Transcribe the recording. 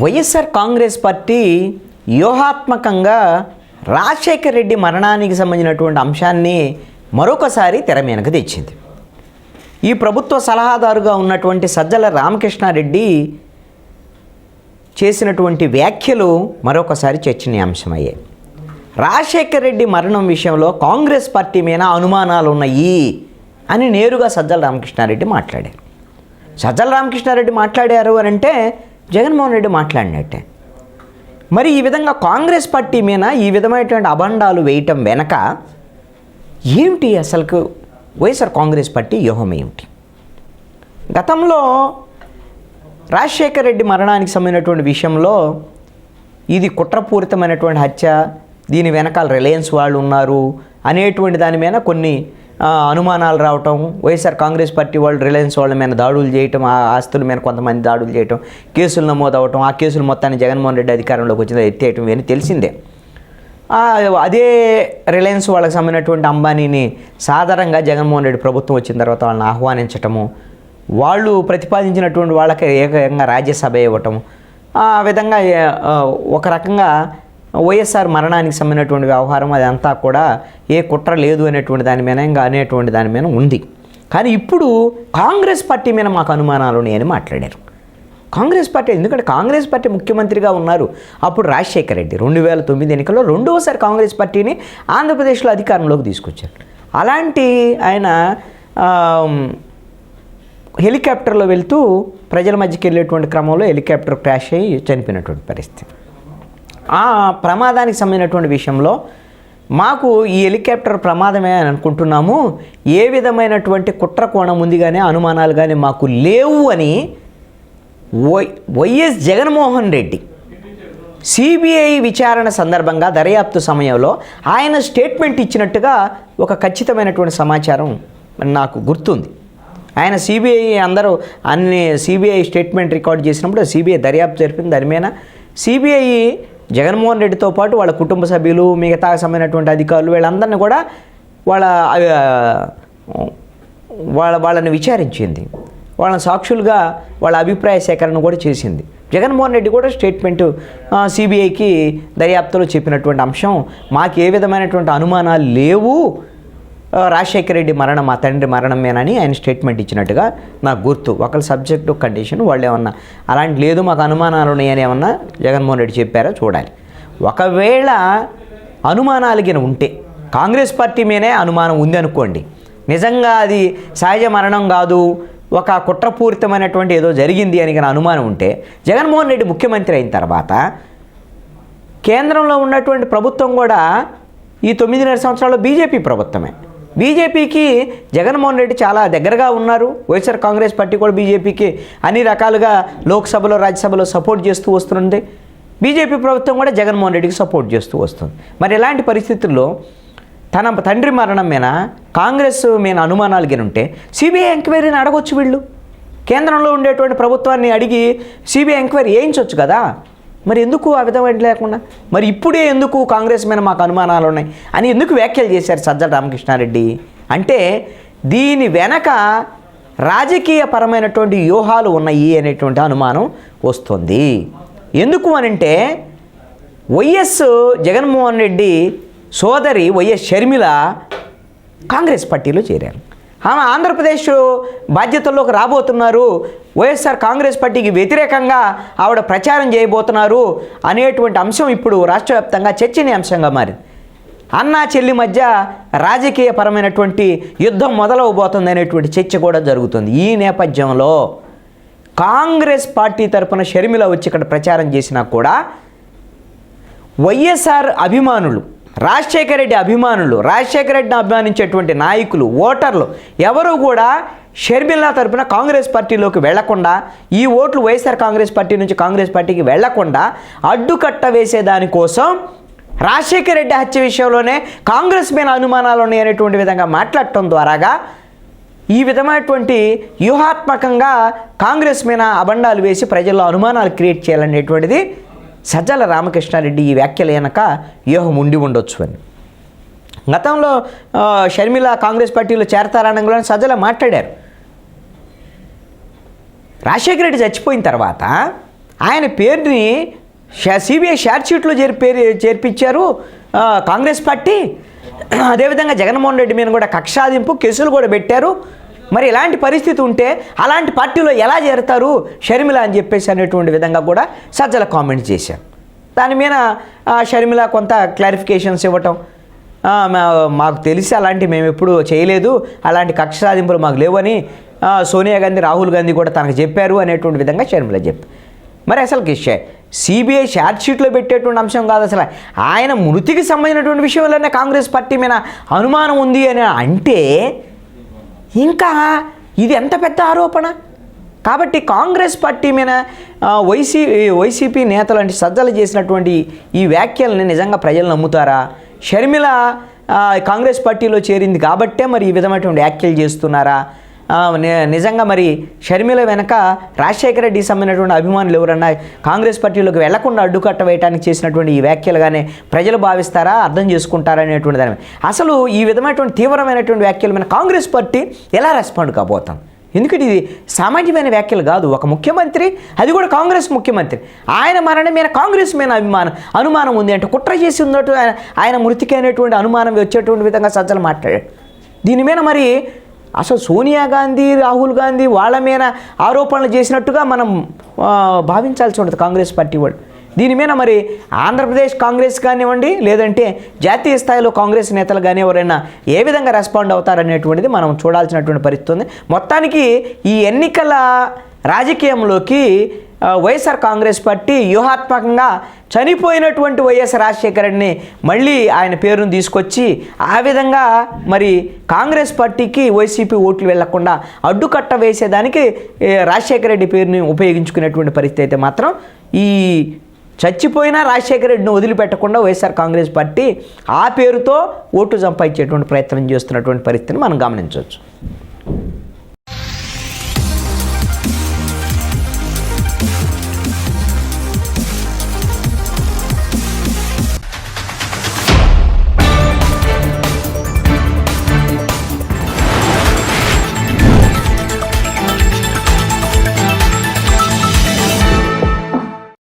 YSR Congress party వ్యూహాత్మకంగా రాజశేఖర్ రెడ్డి మరణానికి సంబంధించినటువంటి అంశాన్ని మరొకసారి తెర మీదకు తెచ్చింది. ఈ ప్రభుత్వ సలహాదారుగా ఉన్నటువంటి సజ్జల రామకృష్ణారెడ్డి చేసినటువంటి వ్యాఖ్యలు మరొకసారి చర్చనీయాంశమయ్యాయి. రాజశేఖర్ రెడ్డి మరణం విషయంలో కాంగ్రెస్ పార్టీ మీద అనుమానాలు ఉన్నాయి అని నేరుగా సజ్జల రామకృష్ణారెడ్డి మాట్లాడారు. సజ్జల రామకృష్ణారెడ్డి మాట్లాడారు అని అంటే జగన్మోహన్ రెడ్డి మాట్లాడినట్టే. మరి ఈ విధంగా కాంగ్రెస్ పార్టీ మీద ఈ విధమైనటువంటి అభండాలు వేయటం వెనక ఏమిటి, అసలుకు వైఎస్ఆర్ కాంగ్రెస్ పార్టీ వ్యూహం ఏమిటి? గతంలో రాజశేఖర్ రెడ్డి మరణానికి సంబంధించినటువంటి విషయంలో ఇది కుట్రపూరితమైనటువంటి హత్య, దీని వెనకాల రిలయన్స్ వాళ్ళు ఉన్నారు అనేటువంటి దాని మీద కొన్ని అనుమానాలు రావటం, వైఎస్ఆర్ కాంగ్రెస్ పార్టీ వాళ్ళు రిలయన్స్ వాళ్ళ మీద దాడులు చేయటం, ఆ ఆస్తుల మీద కొంతమంది దాడులు చేయటం, కేసులు నమోదవటం, ఆ కేసులు మొత్తాన్ని జగన్మోహన్ రెడ్డి అధికారంలోకి వచ్చిన ఎత్తేయటం ఇవన్నీ తెలిసిందే. అదే రిలయన్స్ వాళ్ళకి సంబంధించినటువంటి అంబానీని సాధారణంగా జగన్మోహన్ రెడ్డి ప్రభుత్వం వచ్చిన తర్వాత వాళ్ళని ఆహ్వానించటము, వాళ్ళు ప్రతిపాదించినటువంటి వాళ్ళకి ఏకంగా రాజ్యసభ ఇవ్వటం, ఆ విధంగా ఒక రకంగా వైఎస్ఆర్ మరణానికి సంబంధించినటువంటి వ్యవహారం అదంతా కూడా ఏ కుట్ర లేదు అనేటువంటి దాని మీద ఇంకా అనేటువంటి దాని మీద ఉంది. కానీ ఇప్పుడు కాంగ్రెస్ పార్టీ మీద మాకు అనుమానాలు ఉన్నాయని మాట్లాడారు. కాంగ్రెస్ పార్టీ, ఎందుకంటే కాంగ్రెస్ పార్టీ ముఖ్యమంత్రిగా ఉన్నారు అప్పుడు రాజశేఖర రెడ్డి 2009 ఎన్నికల్లో రెండవసారి కాంగ్రెస్ పార్టీని ఆంధ్రప్రదేశ్లో అధికారంలోకి తీసుకొచ్చారు. అలాంటి ఆయన హెలికాప్టర్లో వెళ్తూ ప్రజల మధ్యకి వెళ్ళేటువంటి క్రమంలో హెలికాప్టర్ క్రాష్ అయ్యి చనిపోయినటువంటి పరిస్థితి. ఆ ప్రమాదానికి సంబంధించినటువంటి విషయంలో మాకు ఈ హెలికాప్టర్ ప్రమాదమే అని అనుకుంటున్నాము, ఏ విధమైనటువంటి కుట్ర కోణం ఉంది కానీ అనుమానాలు కానీ మాకు లేవు అని వైఎస్ జగన్మోహన్ రెడ్డి సిబిఐ విచారణ సందర్భంగా దర్యాప్తు సమయంలో ఆయన స్టేట్మెంట్ ఇచ్చినట్టుగా ఒక ఖచ్చితమైనటువంటి సమాచారం నాకు గుర్తుంది. ఆయన సిబిఐ స్టేట్మెంట్ రికార్డ్ చేసినప్పుడు సిబిఐ దర్యాప్తు జరిపింది. దాని మీద సిబిఐ జగన్మోహన్ రెడ్డితో పాటు వాళ్ళ కుటుంబ సభ్యులు, మిగతా సంబంధించినటువంటి అధికారులు వీళ్ళందరినీ కూడా వాళ్ళని విచారించింది, వాళ్ళని సాక్షులుగా వాళ్ళ అభిప్రాయ సేకరణ కూడా చేసింది. జగన్మోహన్ రెడ్డి కూడా స్టేట్మెంటు సిబిఐకి దర్యాప్తులో చెప్పినటువంటి అంశం, మాకు ఏ విధమైనటువంటి అనుమానాలు లేవు రాజశేఖర రెడ్డి మరణం మా తండ్రి మరణమేనని ఆయన స్టేట్మెంట్ ఇచ్చినట్టుగా నాకు గుర్తు. ఒకళ్ళ సబ్జెక్టు కండిషన్ వాళ్ళు ఏమన్నా అలాంటి లేదు మాకు అనుమానాలు ఉన్నాయని ఏమన్నా జగన్మోహన్ రెడ్డి చెప్పారో చూడాలి. ఒకవేళ అనుమానాలు గిన ఉంటే, కాంగ్రెస్ పార్టీ మీదే అనుమానం ఉంది అనుకోండి, నిజంగా అది సహజ మరణం కాదు ఒక కుట్రపూరితమైనటువంటి ఏదో జరిగింది అని కానీ అనుమానం ఉంటే, జగన్మోహన్ రెడ్డి ముఖ్యమంత్రి అయిన తర్వాత కేంద్రంలో ఉన్నటువంటి ప్రభుత్వం కూడా ఈ 9.5 సంవత్సరాల్లో బీజేపీ ప్రభుత్వమే. బీజేపీకి జగన్మోహన్ రెడ్డి చాలా దగ్గరగా ఉన్నారు. వైఎస్ఆర్ కాంగ్రెస్ పార్టీ కూడా బీజేపీకి అన్ని రకాలుగా లోక్సభలో రాజ్యసభలో సపోర్ట్ చేస్తూ వస్తుంది. బీజేపీ ప్రభుత్వం కూడా జగన్మోహన్ రెడ్డికి సపోర్ట్ చేస్తూ వస్తుంది. మరి ఇలాంటి పరిస్థితుల్లో తన తండ్రి మరణం మీద కాంగ్రెస్ మీద అనుమానాలు గినుంటే సిబిఐ ఎంక్వైరీని అడగొచ్చు. వీళ్ళు కేంద్రంలో ఉండేటువంటి ప్రభుత్వాన్ని అడిగి సిబిఐ ఎంక్వైరీ వేయించవచ్చు కదా. మరి ఎందుకు ఆ విధమైన లేకుండా, మరి ఇప్పుడే ఎందుకు కాంగ్రెస్ మీద మాకు అనుమానాలు ఉన్నాయి అని ఎందుకు వ్యాఖ్యలు చేశారు సజ్జల రామకృష్ణారెడ్డి? అంటే దీని వెనక రాజకీయపరమైనటువంటి వ్యూహాలు ఉన్నాయి అనేటువంటి అనుమానం వస్తుంది. ఎందుకు అనంటే వైఎస్ జగన్మోహన్ రెడ్డి సోదరి వైఎస్ షర్మిల కాంగ్రెస్ పార్టీలో చేరారు. ఆమె ఆంధ్రప్రదేశ్ బాధ్యతల్లోకి రాబోతున్నారు, వైఎస్ఆర్ కాంగ్రెస్ పార్టీకి వ్యతిరేకంగా ఆవిడ ప్రచారం చేయబోతున్నారు అనేటువంటి అంశం ఇప్పుడు రాష్ట్ర వ్యాప్తంగా చర్చనీయాంశంగా మారింది. అన్నా చెల్లి మధ్య రాజకీయపరమైనటువంటి యుద్ధం మొదలవబోతుంది అనేటువంటి చర్చ కూడా జరుగుతుంది. ఈ నేపథ్యంలో కాంగ్రెస్ పార్టీ తరఫున షర్మిల వచ్చి ఇక్కడ ప్రచారం చేసినా కూడా వైఎస్ఆర్ అభిమానులు, రాజశేఖర రెడ్డి అభిమానులు, రాజశేఖర రెడ్డిని అభిమానించేటువంటి నాయకులు, ఓటర్లు ఎవరు కూడా షర్మిల తరపున కాంగ్రెస్ పార్టీలోకి వెళ్లకుండా, ఈ ఓట్లు వైఎస్ఆర్ కాంగ్రెస్ పార్టీ నుంచి కాంగ్రెస్ పార్టీకి వెళ్లకుండా అడ్డుకట్ట వేసేదానికోసం రాజశేఖర రెడ్డి హత్య విషయంలోనే కాంగ్రెస్ మీద అనుమానాలు ఉన్నాయనేటువంటి విధంగా మాట్లాడటం ద్వారాగా ఈ విధమైనటువంటి వ్యూహాత్మకంగా కాంగ్రెస్ మీద అబండాలు వేసి ప్రజల్లో అనుమానాలు క్రియేట్ చేయాలనేటువంటిది సజ్జల రామకృష్ణారెడ్డి ఈ వ్యాఖ్యలు వెనక వ్యూహం ఉండి ఉండొచ్చు అని. గతంలో షర్మిల కాంగ్రెస్ పార్టీలో చేరతారనగానే సజ్జల మాట్లాడారు. రాజశేఖర రెడ్డి చచ్చిపోయిన తర్వాత ఆయన పేరుని సిబిఐ షార్ట్ షీట్లో చేర్పించారు కాంగ్రెస్ పార్టీ. అదేవిధంగా జగన్మోహన్ రెడ్డి మీద కూడా కక్షాదింపు కేసులు కూడా పెట్టారు. మరి ఇలాంటి పరిస్థితి ఉంటే అలాంటి పార్టీలో ఎలా చేరతారు షర్మిల అని చెప్పేసి అనేటువంటి విధంగా కూడా సజ్జల కామెంట్ చేశారు. దాని మీద షర్మిల కొంత క్లారిఫికేషన్స్ ఇవ్వటం, మాకు తెలిసి అలాంటి మేము ఎప్పుడు చేయలేదు, అలాంటి కక్ష సాధింపులు మాకు లేవని సోనియా గాంధీ రాహుల్ గాంధీ కూడా తనకు చెప్పారు అనేటువంటి విధంగా షర్మిల చెప్పారు. మరి అసలు సిబిఐ ఛార్జ్ షీట్లో పెట్టేటువంటి అంశం కాదు, అసలు ఆయన మృతికి సంబంధించినటువంటి విషయంలోనే కాంగ్రెస్ పార్టీ మీద అనుమానం ఉంది అని అంటే ఇంకా ఇది ఎంత పెద్ద ఆరోపణ. కాబట్టి కాంగ్రెస్ పార్టీ మీద వైసీపీ నేతలు అంటే సజ్జలు చేసినటువంటి ఈ వ్యాఖ్యల్ని నిజంగా ప్రజలు నమ్ముతారా? షర్మిల కాంగ్రెస్ పార్టీలో చేరింది కాబట్టే మరి ఈ విధమైనటువంటి వ్యాఖ్యలు చేస్తున్నారా? నిజంగా మరి షర్మిల వెనక రాజశేఖర రెడ్డికి సంబంధించినటువంటి అభిమానులు ఎవరన్నా కాంగ్రెస్ పార్టీలోకి వెళ్లకుండా అడ్డుకట్ట వేయడానికి చేసినటువంటి ఈ వ్యాఖ్యలుగానే ప్రజలు భావిస్తారా, అర్థం చేసుకుంటారా అనేటువంటి దాని అసలు ఈ విధమైనటువంటి తీవ్రమైనటువంటి వ్యాఖ్యల మీద కాంగ్రెస్ పార్టీ ఎలా రెస్పాండ్ కాబోతాం? ఎందుకంటే ఇది సామాన్యమైన వ్యాఖ్యలు కాదు. ఒక ముఖ్యమంత్రి, అది కూడా కాంగ్రెస్ ముఖ్యమంత్రి, ఆయన మరణం మీద కాంగ్రెస్ మీద అనుమానం ఉంది అంటే కుట్ర చేసి ఉన్నట్టు ఆయన మృతికి అనేటువంటి అనుమానం వచ్చేటువంటి విధంగా సజ్జలు మాట్లాడాడు. దీని మీద మరి అసలు సోనియా గాంధీ రాహుల్ గాంధీ వాళ్ళ మీద ఆరోపణలు చేసినట్టుగా మనం భావించాల్సి ఉంటుంది కాంగ్రెస్ పార్టీ వాళ్ళు. దీని మీద మరి ఆంధ్రప్రదేశ్ కాంగ్రెస్ కానివ్వండి, లేదంటే జాతీయ స్థాయిలో కాంగ్రెస్ నేతలు కానీ ఎవరైనా ఏ విధంగా రెస్పాండ్ అవుతారనేటువంటిది మనం చూడాల్సినటువంటి పరిస్థితి ఉంది. మొత్తానికి ఈ ఎన్నికల రాజకీయంలోకి వైఎస్ఆర్ కాంగ్రెస్ పార్టీ వ్యూహాత్మకంగా చనిపోయినటువంటి వైఎస్ రాజశేఖర రెడ్డిని మళ్ళీ ఆయన పేరును తీసుకొచ్చి ఆ విధంగా మరి కాంగ్రెస్ పార్టీకి వైసీపీ ఓట్లు వెళ్లకుండా అడ్డుకట్ట వేసేదానికి రాజశేఖర రెడ్డి పేరుని ఉపయోగించుకునేటువంటి పరిస్థితి అయితే మాత్రం ఈ చచ్చిపోయినా రాజశేఖర రెడ్డిని వదిలిపెట్టకుండా వైఎస్ఆర్ కాంగ్రెస్ పార్టీ ఆ పేరుతో ఓటు సంపాదించేటువంటి ప్రయత్నం చేస్తున్నటువంటి పరిస్థితిని మనం గమనించవచ్చు.